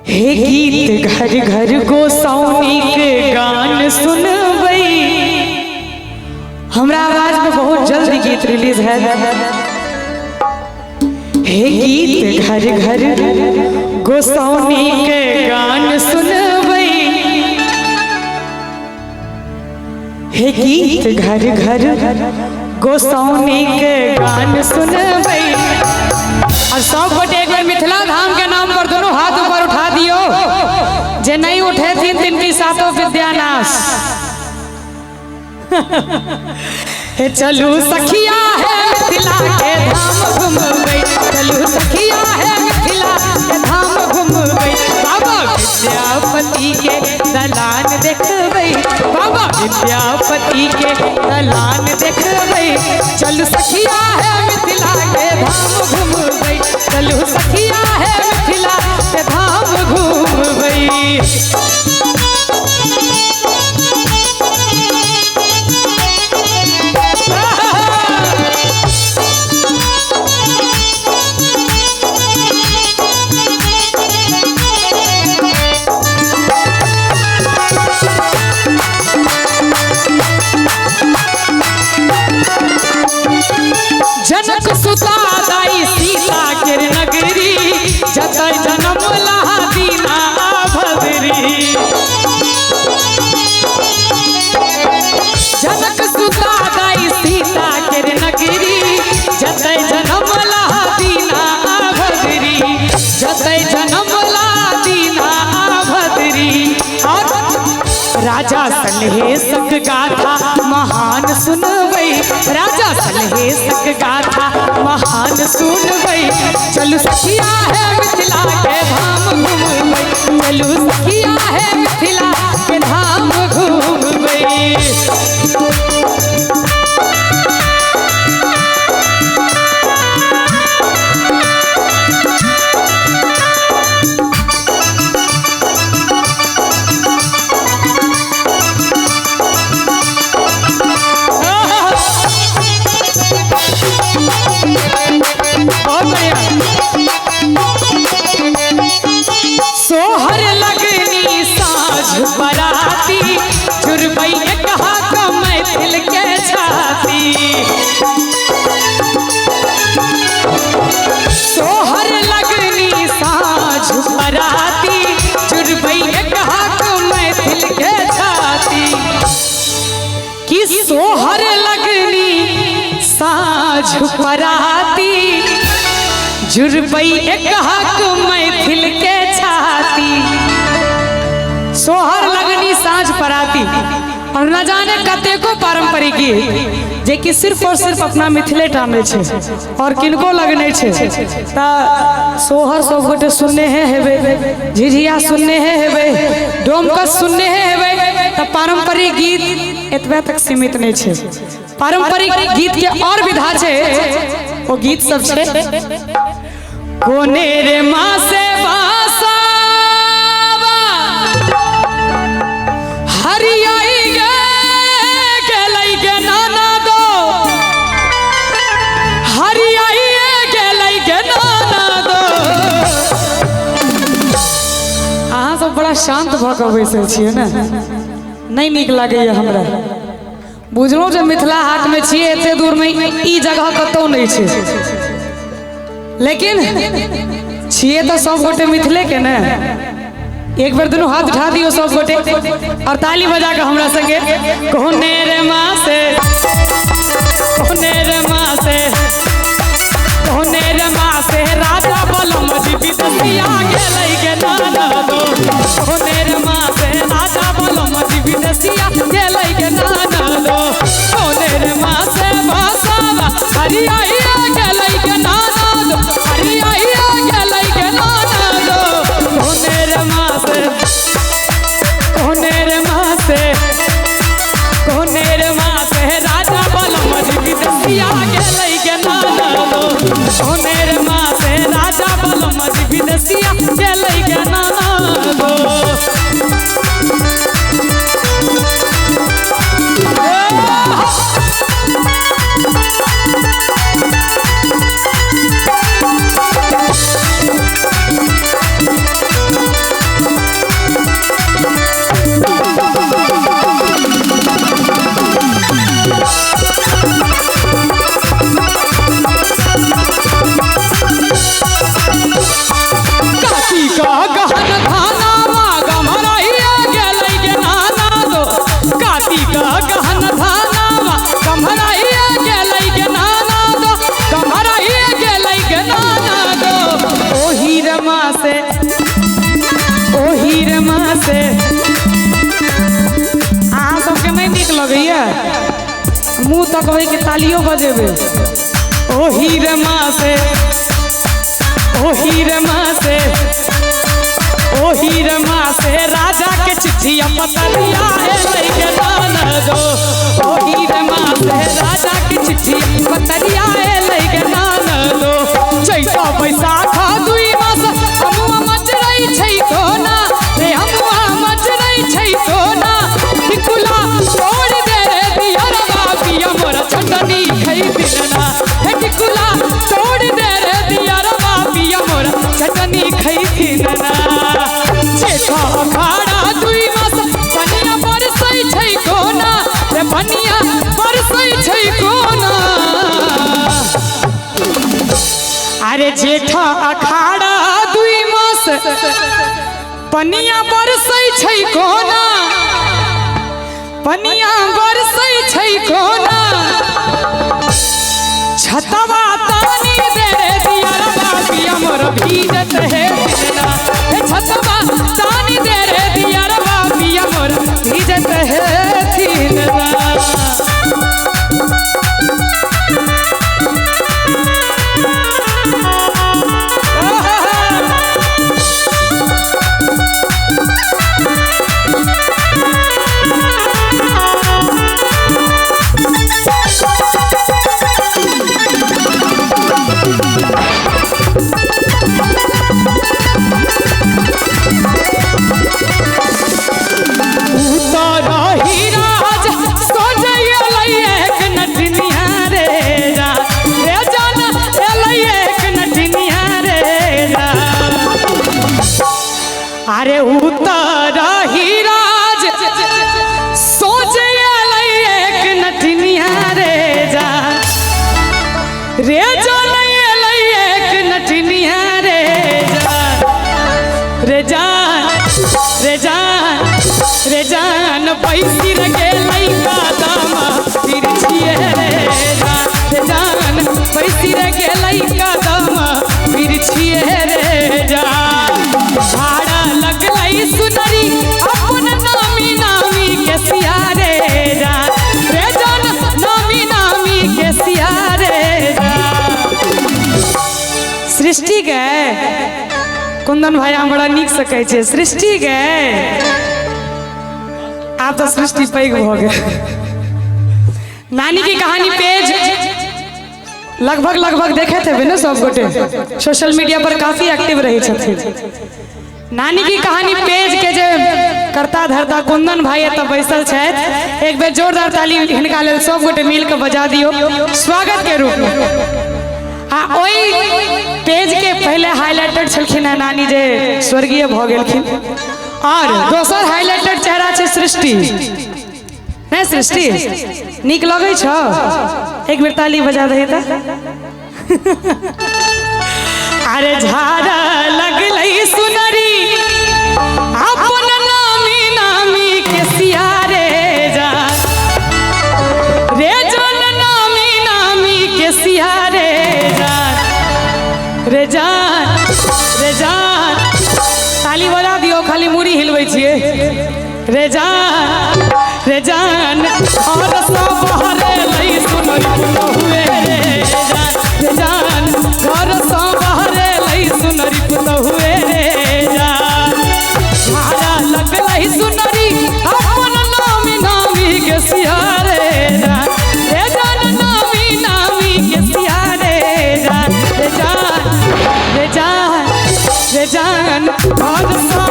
हे गीत घर घर गोसाउनी के गान सुनबई। हमरा आवाज में बहुत जल्दी गीत रिलीज है। हे गीत घर घर गोसाउनी के गान सुनबई। हे गीत घर घर गोसाउनी के गान सुनबई। और सब गोटे एक बार मिथिला धाम के नाम पर दोनों हाथ ऊपर उठा दियो। जे नहीं उठे तीन दिन की सातों विद्यानाश। चलू सखिया है मिथिला के धाम घूमबई। चलू सखिया है मिथिला के धाम घूमबई। बाबा विद्यापति के दलान देखबई। बाबा विद्यापति के दलान देखबई। चलू सखिया है मिथिला के धाम घूमबई। चलू सखिया है मिथिला के धाम घूमबई। जनक सुता दाई सीता के नगरी। जतय जन्म लहा दीना भद्री। जनक सुता दाई सीता के नगरी। जतय जन्म लहा दीना भद्री। जतय जन्म लहा दीना भद्री। और राजा सलहेशक गाथा महान सुनबई। राजा सलहेशक गाथा महान सुनबई। चलू सखिया है मिथिला के धाम घूमबई। चलू सखिया है मिथिला के धाम घूमबई। सोहर लगनी साँझ बराती। जुरबई कहा का मैथिल के छाती। सोहर लगनी साँझ बराती। जुरबई कहा का मैथिल के छाती। कि सोहर लगनी साँझ बराती। जुरबई हक मैथिल के छाती। सोहर लगनी साँझ पराती। और न जाने कतेको पारंपरिक गीत जे कि सिर्फ और सिर्फ अपना मिथिले टा में छे और किनको लगने छे। ता सोहर सब गोटे सुनने हेबे। झिझिया सुनने हेबे। डोमकस सुनने हेबे। त पारंपरिक गीत एतबे तक सीमित नहीं छे। पारंपरिक गीत के और विधा छे। वो गीत सब छे कोने रे माँ से बासावा। हरियाई के लई के नाना दो। हरियाई के लई के नाना दो। अहाँ सब बड़ा शांत भ के बैसल छियै ने। नहीं नीक लागैया हमरा। बुझलहुँ जे मिथिला हाट में छियै एते दूर में ई जगह कतौ नहीं छै। लेकिन छिए तो सब गोटे मिथिले के ने। एक बार दोनों हाथ उठा दियो सब गोटे और ताली बजा के हमरा संगे। कोने रे माँ से। कोने रे माँ से। कोने रे माँ से राजा बलम विदेशिया गेलै के नाना दो। कोने रे माँ से राजा बलम विदेशिया गेलै के नाना दो। कोने रे माँ से भाषा हरियाई गेलै के नाना दो। हरियाई गेलै के नाना दो। कोने रे माँ से। कोने रे माँ से। कोने रे माँ से राजा बलम विदेशिया गेलै के नाना दो। कोने रे माँ से राजा बलम विदेशिया ओही रे माँ से अहाँ सबके नहीं नीक लगैया मुँह तक हो कि तालियों बजेबे ओही रे माँ से ओही रे माँ से ओही रे माँ से राजा के चिट्ठिया पतरिया लेके दाना दो ओही रे माँ से राजा के चिट्ठिया पतरिया लेके दाना दो चैता बैसाख दुई मास हमुआ मच रही छै कोना रे हमुआ मच रही छै कोना टिकुला तोड़ दे रे दियरवा पिया मोरा चटनी खई दिना हे टिकुला तोड़ दे रे दियरवा पिया मोरा चटनी खई दिना जेठा अखाड़ा दुई मास बनिया बरसै छै कोना रे बनिया बरसै छै कोना अरे जेठा अखाड़ा दुई मास पनिया बरसै छै कोना पनिया बरसै छै कोना छतवा तानी दे दियरवा पिया मोर भीजत है दिना हे छतवा तानी दे रे दियरवा पिया मोर भीजत है दिना अरे उतर ही राज सोच एक नटनिया रे जा एक नटनिया रे जा रे जान रे जान रे जान पैसी रे लइका दामा फिर छिए रे जान पैसी रे लइका दामा फिर छिए रे जान भाड़ा लगलई सुनरी अपन नामी नामी के सियारे जान रे जान नामी नामी के सियारे जान सृष्टि के कुंदन भाई हम बड़ा नीक सकै छे सृष्टि के आप तो सृष्टि पैघ भ गए नानी की कहानी पेज लगभग देखे थे ना सब गोटे सोशल मीडिया पर काफी एक्टिव रही छथिन नानी की कहानी पेज के जे करता धरता कुंदन भाई एत बैसल छथि एक बेर जोरदार ताली हिनका लेल सब गोटे मिल के बजा दियो स्वागत के रूप में आ ओई पेज के पहले हाइलाइटेड छलखिन नानी जे स्वर्गीय भ गेलखिन और दोसर हाइलाइटेड चेहरा छै सृष्टि नहीं सृष्टि नीक लगे छ एक बेर ताली बजा दही त अरे झाड़ा लगलई सुनरी अपन नामी नामी के सियारे जा रे जान नामी नामी के सियारे जा रे जान ताली बजा दियो खाली मुड़ी हिलबै छिए रे जान और सब हरे लई सुनरी हुए रे जान घर सब हरे लई सुनरी हुए रे जान झाड़ा लगलई सुनरी अपन नामी नामी के सियारे जान रे जान नामी नामी के सियारे जान रे जान घर सब